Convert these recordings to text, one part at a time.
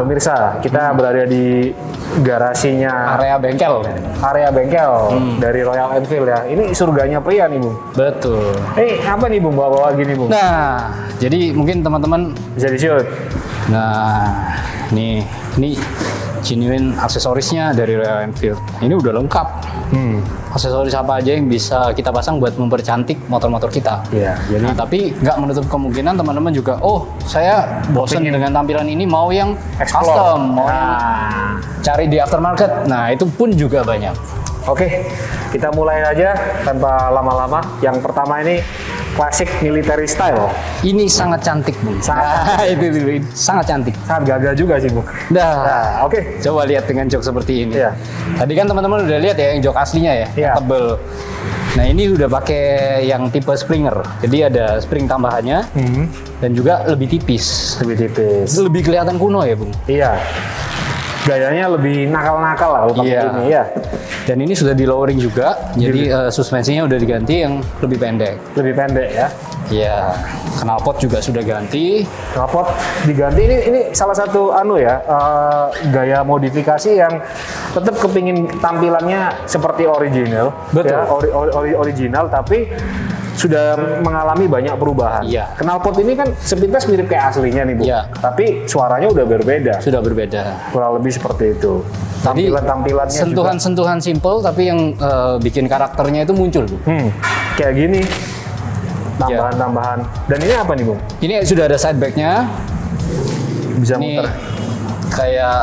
pemirsa, kita berada di garasinya Area bengkel. dari Royal Enfield ya. Ini surganya pria nih, Bung. Betul. Apa nih, Bung? Bawa-bawa gini, Bung? Nah, jadi mungkin teman-teman Bisa di-shoot. Nah, ini genuine aksesorisnya dari Royal Enfield. Ini udah lengkap. Aksesoris apa aja yang bisa kita pasang buat mempercantik motor-motor kita. Iya, jadi Nah, tapi nggak menutup kemungkinan teman-teman juga, oh saya bosen dengan tampilan ini, mau yang Explore. custom, mau yang cari di aftermarket. Nah, itu pun juga banyak. Oke, kita mulai aja tanpa lama-lama. Yang pertama ini klasik military style. Ini sangat cantik, Bung. Sangat. Itu sangat cantik. Sangat gagah juga sih, Bung. Nah, Oke. coba lihat dengan jok seperti ini. Iya. Tadi kan teman-teman udah lihat ya yang jok aslinya ya, Iya. tebel. Nah, ini udah pakai yang tipe Springer. Jadi ada spring tambahannya dan juga lebih tipis. Lebih tipis. Lebih kelihatan kuno ya, Bung. Iya. Gayanya lebih nakal-nakal lah kalau pakai ini ya. Dan ini sudah di lowering juga, jadi suspensinya udah diganti yang lebih pendek. Lebih pendek ya. Iya, knalpot juga sudah ganti. Knalpot diganti, ini salah satu gaya modifikasi yang tetap kepingin tampilannya seperti original. Betul. Ya, original tapi sudah mengalami banyak perubahan. Iya. Knalpot ini kan sepintas mirip kayak aslinya nih, Bu. Iya. Tapi suaranya udah berbeda. Sudah berbeda. Kurang lebih seperti itu. Jadi Tampilannya sentuhan-sentuhan simple tapi yang bikin karakternya itu muncul, Bu. kayak gini. Tambahan-tambahan. Dan ini apa nih, Bung? Ini sudah ada side back-nya. Bisa Ini muter. kayak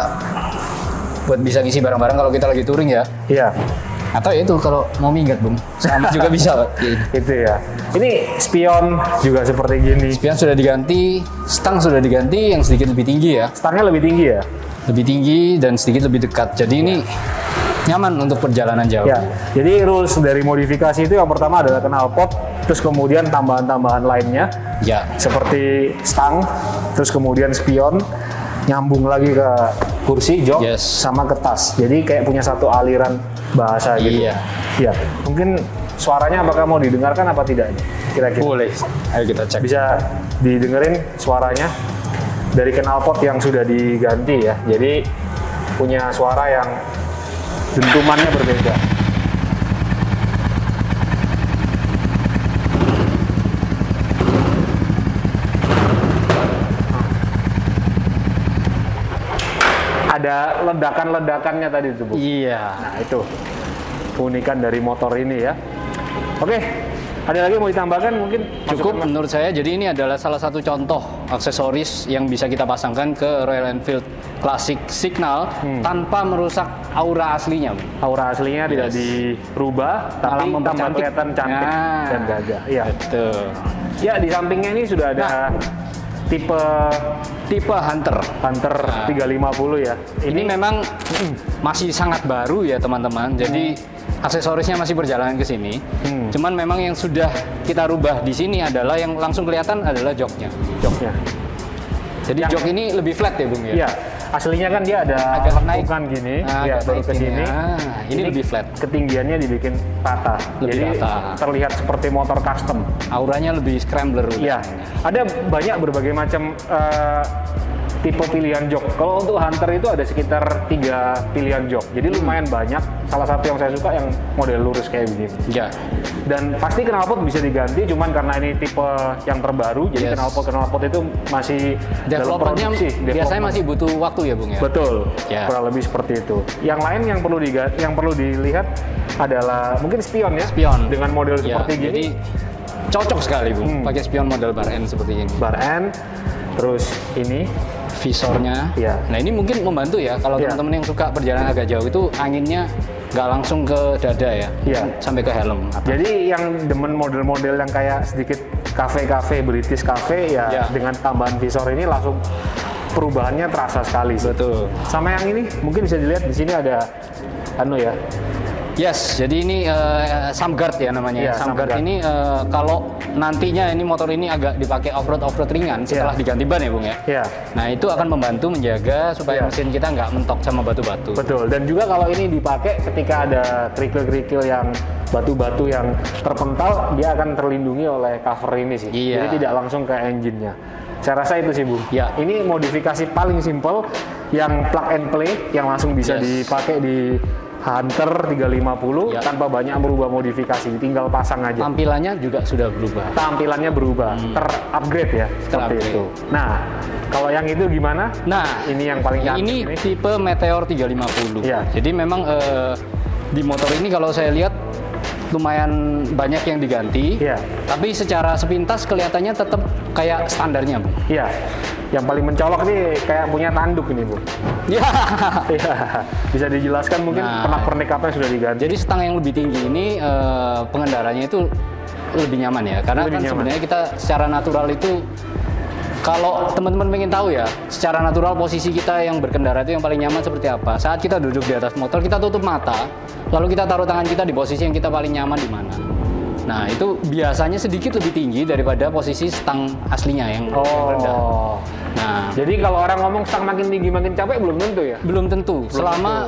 buat bisa ngisi barang-barang kalau kita lagi touring ya. Iya. Atau ya itu kalau mau minggat, Bung. Sama juga bisa. Itu ya. Ini spion juga seperti gini. Spion sudah diganti, stang sudah diganti yang sedikit lebih tinggi ya. Stangnya lebih tinggi ya? Lebih tinggi dan sedikit lebih dekat. Jadi ini nyaman untuk perjalanan jauh. Ya. Jadi rules dari modifikasi itu yang pertama adalah knalpot, terus kemudian tambahan-tambahan lainnya Ya. seperti stang, terus kemudian spion, nyambung lagi ke kursi, jok, Yes. sama ke tas. Jadi kayak punya satu aliran bahasa gitu. Iya. Iya. Mungkin suaranya apakah mau didengarkan apa tidak? Kira-kira. Boleh. Ayo kita cek. Bisa didengerin suaranya dari knalpot yang sudah diganti ya. Jadi punya suara yang dentumannya berbeda. Ada ledakan-ledakannya tadi tuh, Bu. Iya. Nah, itu keunikan dari motor ini ya. Oke, ada lagi yang mau ditambahkan mungkin? Cukup Masukkan. menurut saya. Jadi ini adalah salah satu contoh aksesoris yang bisa kita pasangkan ke Royal Enfield Classic Signal tanpa merusak aura aslinya, Bung. Aura aslinya tidak dirubah, tapi Malah tambah mempercantik. kelihatan cantik Nah, dan gagah. Iya. Betul. Ya, di sampingnya ini sudah ada tipe Tipe Hunter. 350 ya. Ini memang masih sangat baru ya teman-teman. Jadi aksesorisnya masih berjalan ke sini. Cuman memang yang sudah kita rubah di sini adalah yang langsung kelihatan adalah joknya. joknya. Jadi jok ini lebih flat ya, Bung ya. Iya. Aslinya kan dia ada Agak naik. lengkungan gini, Nah, ya agak baru naik ke gini. sini. Ah, ini lebih flat. Ketinggiannya dibikin rata. Lebih Jadi rata. terlihat seperti motor custom. Auranya lebih scrambler. Iya. Ada banyak berbagai macam tipe pilihan jok. Kalau untuk Hunter itu ada sekitar 3 pilihan jok. Jadi lumayan banyak. Salah satu yang saya suka yang model lurus kayak begini. Ya. Dan pasti knalpot bisa diganti, cuman karena ini tipe yang terbaru, jadi Yes. knalpot itu masih dalam Developernya produksi. biasanya Development. masih butuh waktu ya, Bung ya. Betul, Ya. kurang lebih seperti itu. Yang lain yang perlu dilihat adalah mungkin spion ya, Spion. dengan model Ya, seperti gini, jadi cocok sekali, Bung. Pakai spion model bar N seperti ini. bar N, terus ini, Visornya. Iya. Nah, ini mungkin membantu ya kalau Iya. teman-teman yang suka perjalanan agak jauh itu anginnya nggak langsung ke dada ya, Iya. sampai ke helm. jadi yang demen model-model yang kayak sedikit kafe-kafe, British cafe ya, Ya. dengan tambahan visor ini langsung perubahannya terasa sekali sih. Betul. Sama yang ini mungkin bisa dilihat di sini ada ya. Yes, jadi ini Samguard ya namanya. Iya, Samguard Samguard. ini kalau nantinya ini motor ini agak dipakai off-road ringan setelah diganti ban ya, Bung ya. Ya, Nah, itu akan membantu menjaga supaya Iya. mesin kita nggak mentok sama batu-batu. betul. Dan juga kalau ini dipakai ketika ada kerikil-kerikil yang batu-batu yang terpental, dia akan terlindungi oleh cover ini sih. Iya. Jadi tidak langsung ke engine-nya. Saya rasa itu sih, Bu. Ya. Ini modifikasi paling simpel yang plug and play yang langsung bisa dipakai di Hunter 350 tanpa banyak merubah modifikasi, tinggal pasang aja. Tampilannya juga sudah berubah. Tampilannya berubah, ter-upgrade ya, seperti itu. Nah, kalau yang itu gimana? Nah, ini yang paling cantik ini tipe Meteor 350. Ya. Jadi memang di motor ini kalau saya lihat lumayan banyak yang diganti. Iya. Tapi secara sepintas kelihatannya tetap kayak standarnya, Bu. Iya. Yang paling mencolok nih kayak punya tanduk ini, Bu. Iya. Iya. Bisa dijelaskan mungkin pernak-pernik apa yang sudah diganti? Jadi stang yang lebih tinggi ini pengendaranya itu lebih nyaman ya. Karena kan sebenarnya kita secara natural itu, kalau teman-teman pengen tahu ya, secara natural posisi kita yang berkendara itu yang paling nyaman seperti apa. Saat kita duduk di atas motor, kita tutup mata, lalu kita taruh tangan kita di posisi yang kita paling nyaman di mana. Nah, itu biasanya sedikit lebih tinggi daripada posisi stang aslinya yang rendah. Nah, jadi kalau orang ngomong stang makin tinggi makin capek, belum tentu ya? Belum tentu. Selama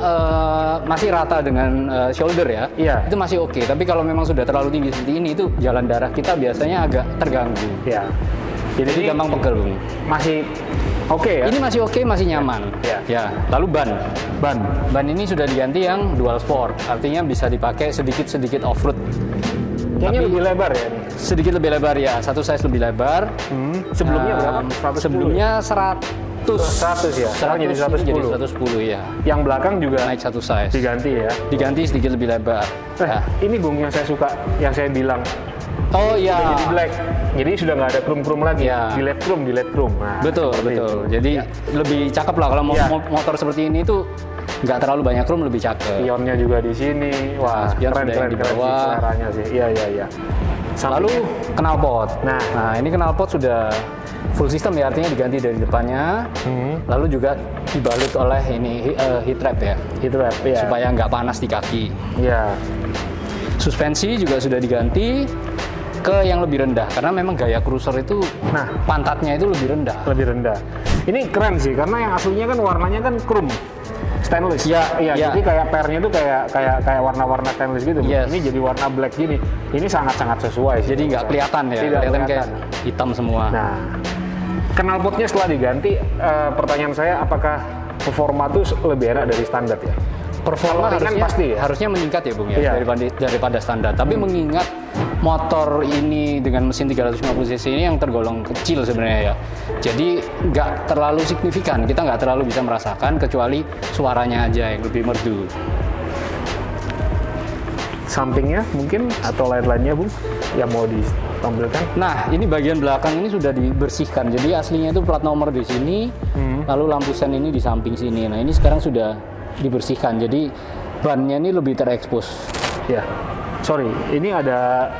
masih rata dengan shoulder ya, itu masih oke. Tapi kalau memang sudah terlalu tinggi seperti ini, itu jalan darah kita biasanya agak terganggu. Ya. Jadi gampang pegel, Bung. Masih oke ya? Ini masih oke, masih nyaman. Ya. Lalu ban ini sudah diganti yang dual sport, artinya bisa dipakai sedikit-sedikit off-road. Kayaknya lebih lebar ya? Sedikit lebih lebar ya, satu size lebih lebar. Sebelumnya berapa? 110 sebelumnya 100 ya? Sekarang jadi 110 ya. Yang belakang juga naik satu size. Diganti ya? Diganti sedikit lebih lebar. Ini Bung yang saya suka, yang saya bilang. Oh iya. Sudah jadi black. Jadi sudah nggak ada krum-krum lagi. Ya. Di left chrome. Nah, betul. Jadi lebih cakep lah kalau motor seperti ini tuh nggak terlalu banyak chrome, lebih cakep. Spionnya juga di sini. Wah, keren di bawah. Seleranya sih. Iya. Lalu knalpot. Nah, ini knalpot sudah full system ya, artinya diganti dari depannya. Lalu juga dibalut oleh ini heat wrap ya. Supaya nggak panas di kaki. Iya. Suspensi juga sudah diganti ke yang lebih rendah, karena memang gaya cruiser itu pantatnya itu lebih rendah. Ini keren sih, karena yang aslinya kan warnanya kan chrome stainless. Iya. Jadi kayak pernya itu kayak warna-warna stainless gitu. Ini jadi warna black gini. Ini sangat-sangat sesuai. Jadi nggak kelihatan ya, kelihatan kayak hitam semua. Nah, knalpotnya setelah diganti, pertanyaan saya, apakah performa itu lebih enak dari standar ya? Performa harusnya meningkat ya, Bung ya, daripada standar. Tapi mengingat motor ini dengan mesin 350 cc ini yang tergolong kecil sebenarnya ya, jadi nggak terlalu signifikan, kita nggak terlalu bisa merasakan kecuali suaranya aja yang lebih merdu. Sampingnya mungkin atau lain-lainnya, Bung, yang mau ditampilkan? Nah, ini bagian belakang ini sudah dibersihkan. Jadi aslinya itu plat nomor di sini, lalu lampu sen ini di samping sini. Nah, ini sekarang sudah dibersihkan, jadi bannya ini lebih terekspos. Ya, sorry, ini ada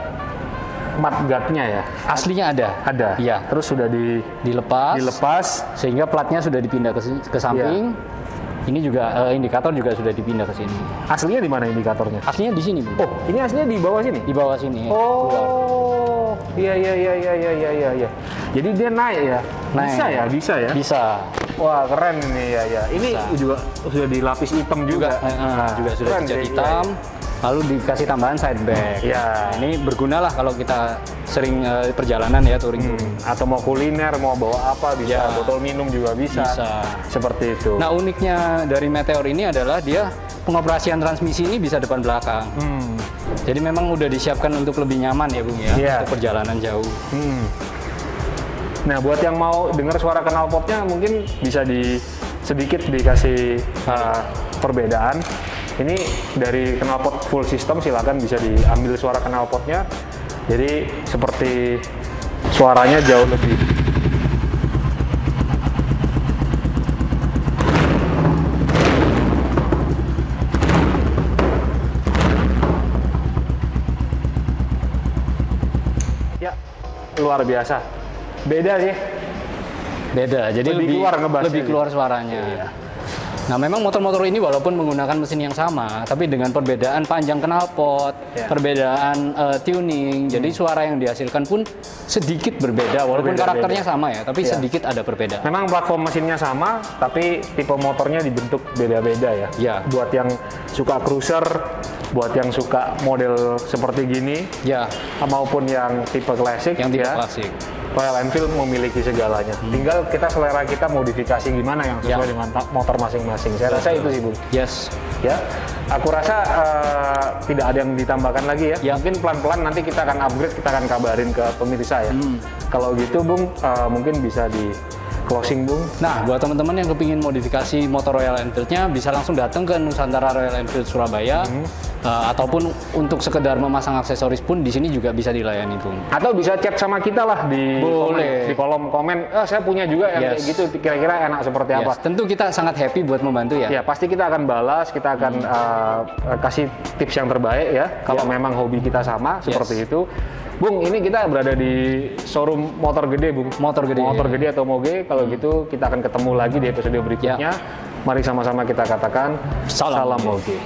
mudguard-nya ya? Aslinya ada. Ya. Terus sudah dilepas, sehingga platnya sudah dipindah ke samping. Ini juga indikator juga sudah dipindah ke sini. Aslinya di mana indikatornya? Aslinya di sini, Bu. Oh, ini aslinya di bawah sini? Di bawah sini. Oh, iya. Jadi dia naik ya? Bisa ya? Bisa. Wah, keren ini ya. Ini juga sudah dilapis hitam juga. Juga sudah dicat hitam. Lalu dikasih tambahan side bag. Ya. Ini berguna lah kalau kita sering perjalanan ya, touring. Atau mau kuliner, mau bawa apa bisa. Botol minum juga bisa. Seperti itu. Nah, uniknya dari Meteor ini adalah dia pengoperasian transmisi ini bisa depan belakang. Jadi memang udah disiapkan untuk lebih nyaman ya, Bung ya, untuk perjalanan jauh. Nah, buat yang mau dengar suara knalpotnya mungkin bisa sedikit dikasih perbedaan. Ini dari knalpot full system, silakan bisa diambil suara knalpotnya. Jadi seperti suaranya jauh lebih. Ya, luar biasa. Beda sih. Jadi lebih keluar suaranya. Iya. Nah, memang motor-motor ini walaupun menggunakan mesin yang sama, tapi dengan perbedaan panjang knalpot, perbedaan tuning, jadi suara yang dihasilkan pun sedikit berbeda, walaupun karakternya sama ya, tapi sedikit ada perbedaan. Memang platform mesinnya sama, tapi tipe motornya dibentuk beda-beda ya. Buat yang suka cruiser, buat yang suka model seperti gini, maupun yang tipe klasik. Yang tipe klasik. Royal Enfield memiliki segalanya. Tinggal kita selera kita modifikasi gimana yang sesuai dengan motor masing-masing. Saya rasa itu sih, Bung. Yes. Ya, aku rasa tidak ada yang ditambahkan lagi ya. Mungkin pelan-pelan nanti kita akan upgrade, kita akan kabarin ke pemirsa ya. Kalau gitu, Bung, mungkin bisa di closing, Bung. Nah, buat teman-teman yang kepingin modifikasi motor Royal Enfield-nya, bisa langsung datang ke Nusantara Royal Enfield Surabaya, ataupun untuk sekedar memasang aksesoris pun di sini juga bisa dilayani, Bung. Atau bisa chat sama kita lah di kolom komen. Saya punya juga yang kayak gitu. Kira-kira enak seperti apa? Tentu kita sangat happy buat membantu ya. Ya, pasti kita akan balas, kita akan kasih tips yang terbaik ya. Kalau memang hobi kita sama seperti itu. Bung, ini kita berada di showroom motor gede, Bung. Motor gede atau moge. Kalau gitu kita akan ketemu lagi di episode berikutnya. Mari sama-sama kita katakan salam moge.